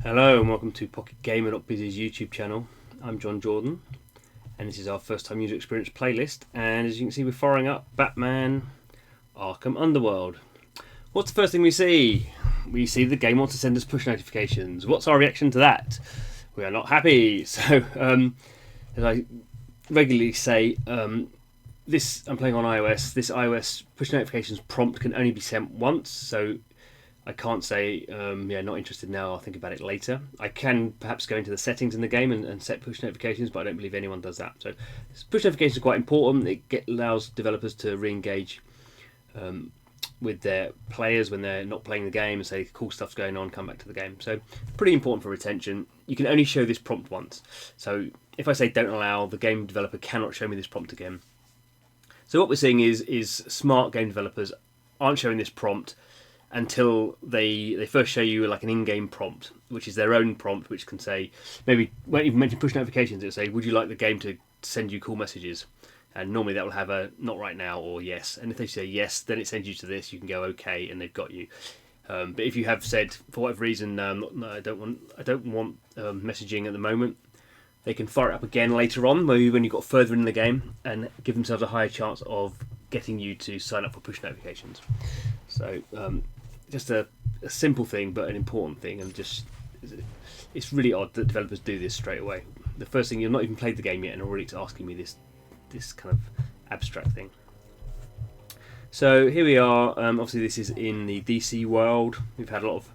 Hello and welcome to Pocket Gamer.biz's YouTube channel. I'm Jon Jordan and this is our first time user experience playlist, and as you can see we're firing up Batman Arkham Underworld. What's the first thing we see? We see the game wants to send us push notifications. What's our reaction to that? We are not happy. So as I regularly say, I'm playing on iOS. This iOS push notifications prompt can only be sent once, so I can't say, yeah, not interested now, I'll think about it later. I can perhaps go into the settings in the game and set push notifications, but I don't believe anyone does that. So push notifications are quite important. It allows developers to re-engage with their players when they're not playing the game and say cool stuff's going on, come back to the game. So pretty important for retention. You can only show this prompt once. So if I say don't allow, the game developer cannot show me this prompt again. So what we're seeing is smart game developers aren't showing this prompt until they first show you like an in-game prompt, which is their own prompt, which can say, maybe won't even mention push notifications, it'll say, would you like the game to send you cool messages? And normally that will have a not right now or yes. And if they say yes, then it sends you to this, you can go okay, and they've got you. But if you have said, for whatever reason, no, I don't want messaging at the moment, they can fire it up again later on, maybe when you've got further in the game, and give themselves a higher chance of getting you to sign up for push notifications. So just a simple thing, but an important thing, and just it's really odd that developers do this straight away. The first thing, you've not even played the game yet, and already it's asking me this kind of abstract thing. So here we are. Obviously, this is in the DC world. We've had a lot of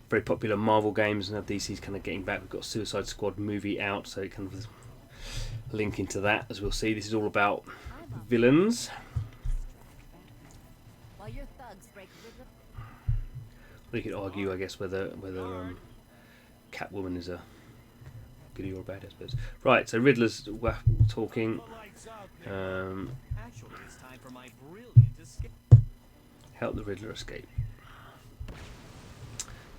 very popular Marvel games, and now DC's kind of getting back. We've got Suicide Squad movie out, so it kind of link into that, as we'll see. This is all about villains. We could argue, I guess, whether Catwoman is a goodie or a bad, I suppose. Right, so Riddler's talking. Help the Riddler escape.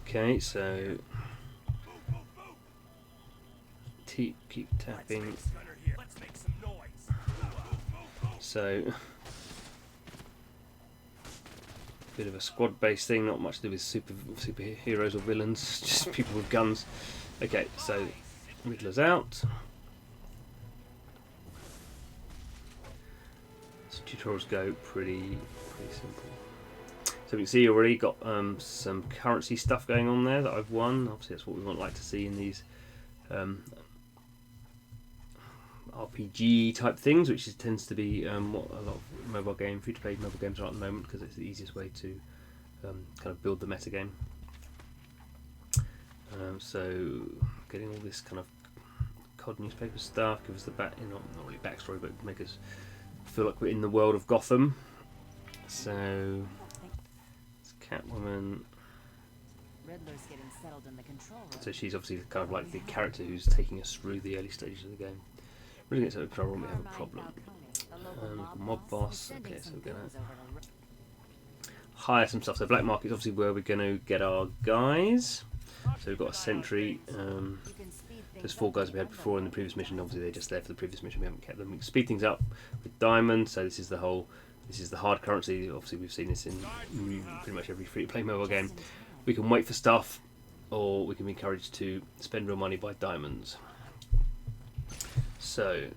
Okay, so keep tapping. So bit of a squad-based thing, not much to do with superheroes or villains, just people with guns. Okay, so Riddler's out. So tutorials go pretty simple. So we can see already got some currency stuff going on there that I've won. Obviously that's what we like to see in these RPG type things, which tends to be what a lot of free-to-play mobile games are at the moment, because it's the easiest way to kind of build the meta game. So getting all this kind of COD newspaper stuff, give us the not really backstory, but make us feel like we're in the world of Gotham. So it's Catwoman. So she's obviously kind of like the character who's taking us through the early stages of the game. Really get to the control room, we have a problem. Mob boss. Okay, so we're gonna hire some stuff. So black market is obviously where we're going to get our guys. So we've got a sentry. There's 4 guys we had before in the previous mission. Obviously they're just there for the previous mission. We haven't kept them. We can speed things up with diamond. So this is the hard currency. Obviously we've seen this in pretty much every free-to-play mobile game. We can wait for stuff, or we can be encouraged to spend real money by diamonds. So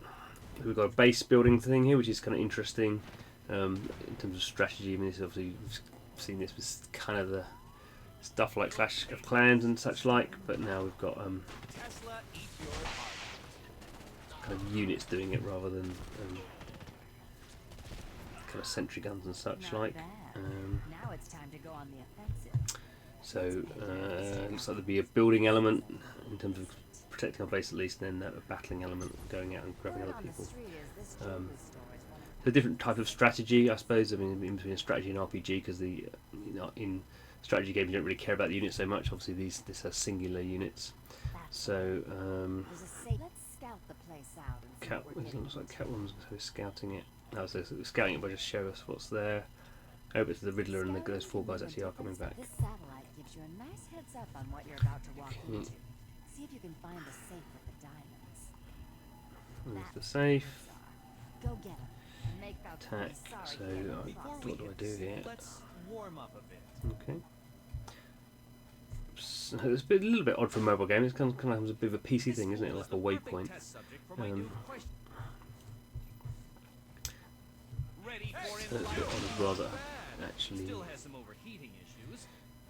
we've got a base building thing here, which is kind of interesting in terms of strategy. I mean, this obviously we've seen this with kind of the stuff like Clash of Clans and such like, but now we've got kind of units doing it rather than kind of sentry guns and such like. Now it's time to go on the offensive. So looks like there'd be a building element in terms of protecting our base at least, and then a battling element, going out and grabbing other people. A different type of strategy, I suppose. I mean, in between strategy and RPG, because in strategy games you don't really care about the units so much. Obviously, this has singular units. So it looks like Catwoman's scouting it. No, so scouting it by just show us what's there. Over to the Riddler, and those 4 guys actually are coming back. This satellite gives you a nice heads up on what you're about to walk into. See if you can find the safe with the diamonds. There's the safe. Go get them. Make that Attack. So what do I do here? Let's warm up a bit. Okay. It's a little bit odd for a mobile game. It's kind of a bit of a PC thing, isn't it? Like a waypoint. So it's a bit odd as well that actually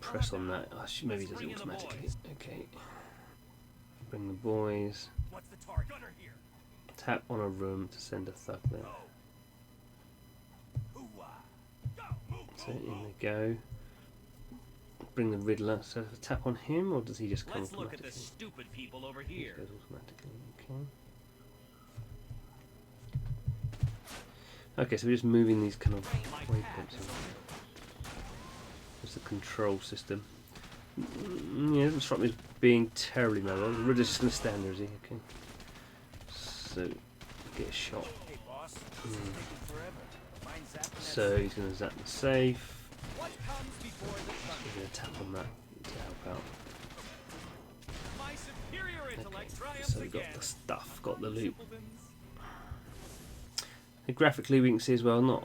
press on that. Maybe it does it automatically. Okay. Bring the boys. Tap on a room to send a thug there. So in they go. Bring the Riddler. So tap on him, or does he just come automatically? Let's look at the stupid people over here. He goes automatically. Okay. Okay, so we're just moving these kind of waypoints around. That's the control system. Yeah, it doesn't strike me as being terribly mobile. The Riddler's just going to stand there, is he? Okay. So, get a shot. So he's going to zap the safe. He's going to tap on that to help out. Okay. So we've got the stuff, got the loot. And graphically we can see as well, not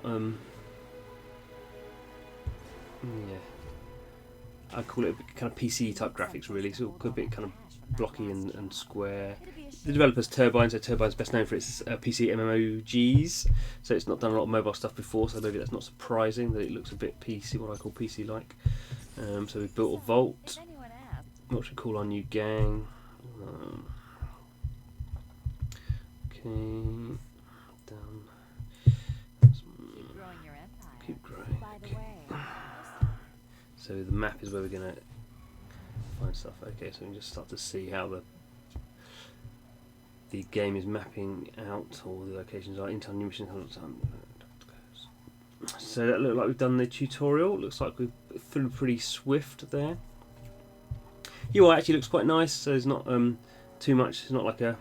yeah, I call it a bit kind of PC type graphics really, so a bit kind of blocky and square. The developer's Turbine, so Turbine's best known for its PC MMOGs, so it's not done a lot of mobile stuff before, so maybe that's not surprising that it looks a bit PC, what I call PC like. So we've built a vault, what should we call our new gang? Okay, down. Keep growing. Okay. So the map is where we're going to find stuff. Okay, so we can just start to see how the game is mapping out all the locations are. Intel new mission. So that looks like we've done the tutorial. Looks like we've through pretty swift there. UI actually looks quite nice. So there's not too much. It's not like a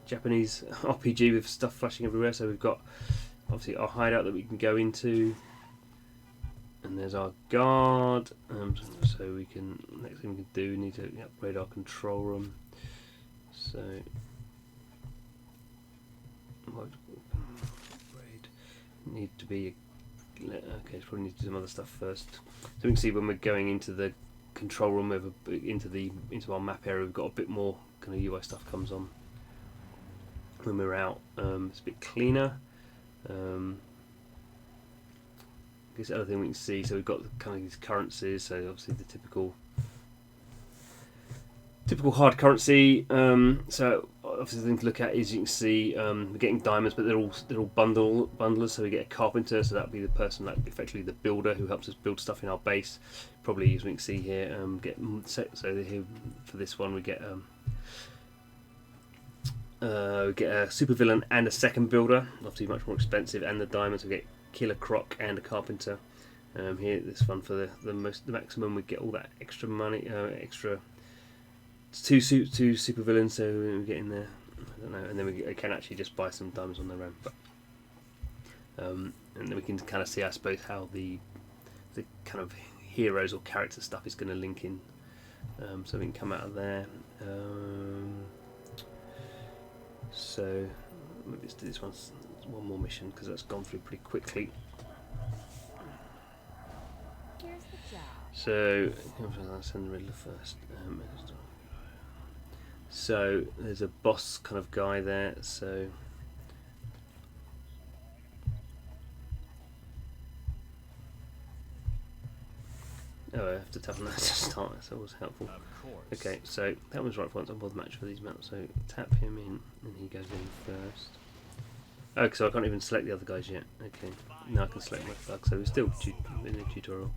Japanese RPG with stuff flashing everywhere. So we've got obviously our hideout that we can go into. And there's our guard, so we can, next thing we can do, we need to upgrade our control room. So, upgrade, need to be, okay, probably need to do some other stuff first. So we can see when we're going into the control room, into our map area, we've got a bit more kind of UI stuff comes on. When we're out, it's a bit cleaner. This other thing we can see, so we've got kind of these currencies, so obviously the typical hard currency. So obviously the thing to look at is you can see we're getting diamonds, but they're all bundlers. So we get a carpenter, so that'd be the person, like effectively the builder who helps us build stuff in our base. Probably as we can see here, so here for this one we get a supervillain and a second builder, obviously much more expensive, and the diamonds we get Killer Croc and a carpenter. Here, this one for the maximum, we get all that extra money, extra two super villains. So we get in there, I don't know, and then we can actually just buy some diamonds on their own. But and then we can kind of see, I suppose, how the kind of heroes or character stuff is going to link in. So we can come out of there. So maybe let's do this one more mission because that's gone through pretty quickly. Here's the job. So I'll send the Riddler first. So there's a boss kind of guy there. So I have to tap on that to start. That's always helpful. Okay, so that one's right for once. I'm both match for these maps. So tap him in, and he goes in first. Oh, so I can't even select the other guys yet. Okay, now I can select my thug. So we're still in the tutorial.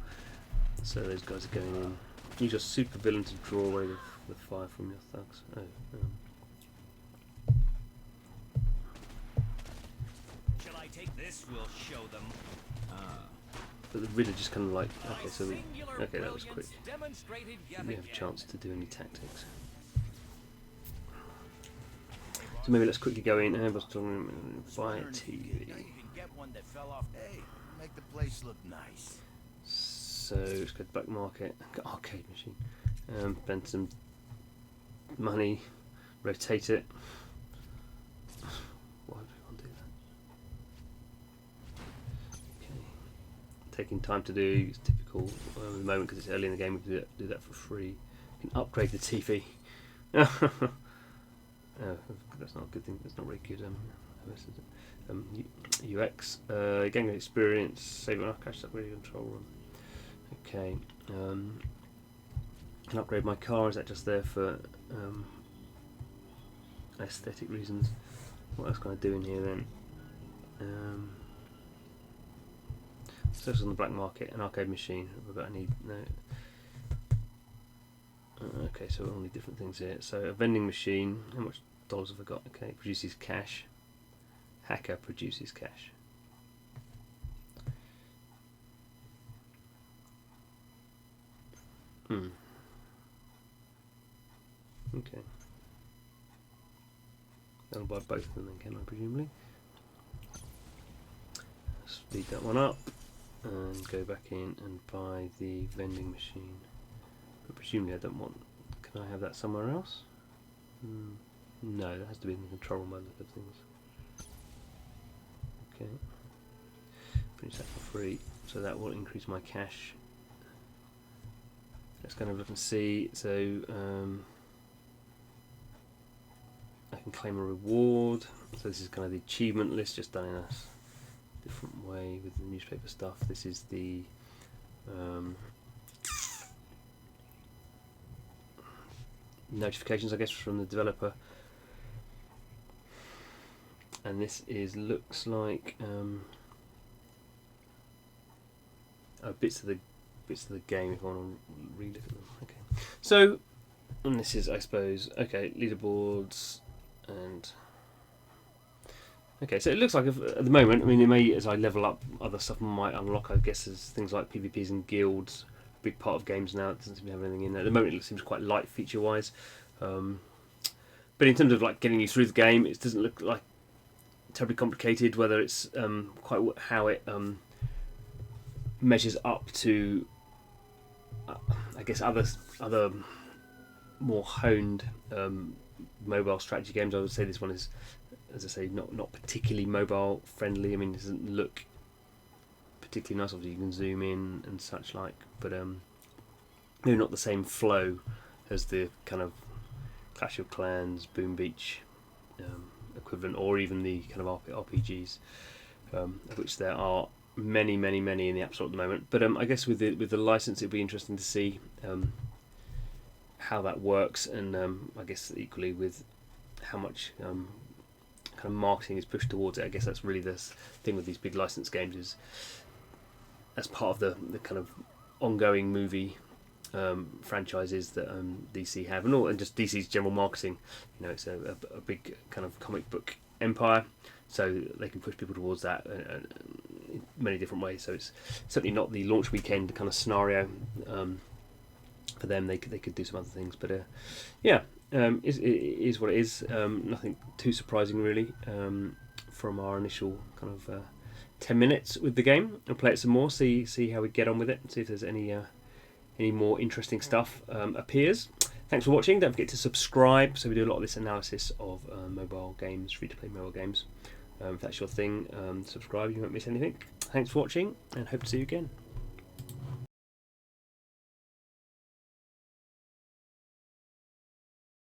So those guys are going in. Use your super villain to draw away the fire from your thugs. Shall I take this? We'll show them. But the Riddler just kind of like, okay, that was quick. We have a chance to do any tactics. So maybe let's quickly go in and buy a TV. Make the place look nice. So let's go to back market, arcade machine, spend some money, rotate it. Why would we want to do that? Okay, taking time to do is typical at the moment because it's early in the game. We can do that for free. You can upgrade the TV. That's not a good thing. That's not very good. UX, gain experience, save on cash, upgrade control room. Okay. Can upgrade my car. Is that just there for aesthetic reasons? What else can I do in here then? Search on the black market, an arcade machine. Have I got any? No. Okay, so only different things here. So a vending machine. How much dollars have I got? Okay, produces cash. Hacker produces cash. Okay. I'll buy both of them then, can I, presumably? Speed that one up and go back in and buy the vending machine. But presumably I don't want... Can I have that somewhere else? No, that has to be in the control room by the look of things. Okay. Finish that for free, so that will increase my cash. Let's kind of look and see. So I can claim a reward. So this is kind of the achievement list, just done in a different way with the newspaper stuff. This is the notifications, I guess, from the developer. And this is looks like bits of the game if I want to relook at them. Okay, so and this is, I suppose, okay, leaderboards and okay. So it looks like at the moment, I mean, it may as I level up, other stuff might unlock. I guess as things like PvPs and guilds, a big part of games now. It doesn't seem to have anything in there at the moment. It seems quite light feature wise, but in terms of like getting you through the game, it doesn't look like terribly complicated. Whether it's quite how it measures up to I guess other more honed mobile strategy games. I would say this one is, as I say, not particularly mobile friendly. I mean, it doesn't look particularly nice. Obviously, you can zoom in and such like, but maybe not the same flow as the kind of Clash of Clans, Boom Beach equivalent, or even the kind of RPGs, of which there are many in the App Store at the moment. But I guess with the license, it'd be interesting to see how that works, and I guess equally with how much kind of marketing is pushed towards it. I guess that's really the thing with these big license games, is as part of the kind of ongoing movie franchises that DC have, and just DC's general marketing. You know, it's a big kind of comic book empire, so they can push people towards that in many different ways. So it's certainly not the launch weekend kind of scenario for them. They could do some other things, but it is what it is. Nothing too surprising really from our initial kind of 10 minutes with the game. I'll play it some more, see how we get on with it, see if there's any more interesting stuff appears. Thanks for watching. Don't forget to subscribe. So we do a lot of this analysis of mobile games, free-to-play mobile games. If that's your thing, subscribe. You won't miss anything. Thanks for watching, and hope to see you again.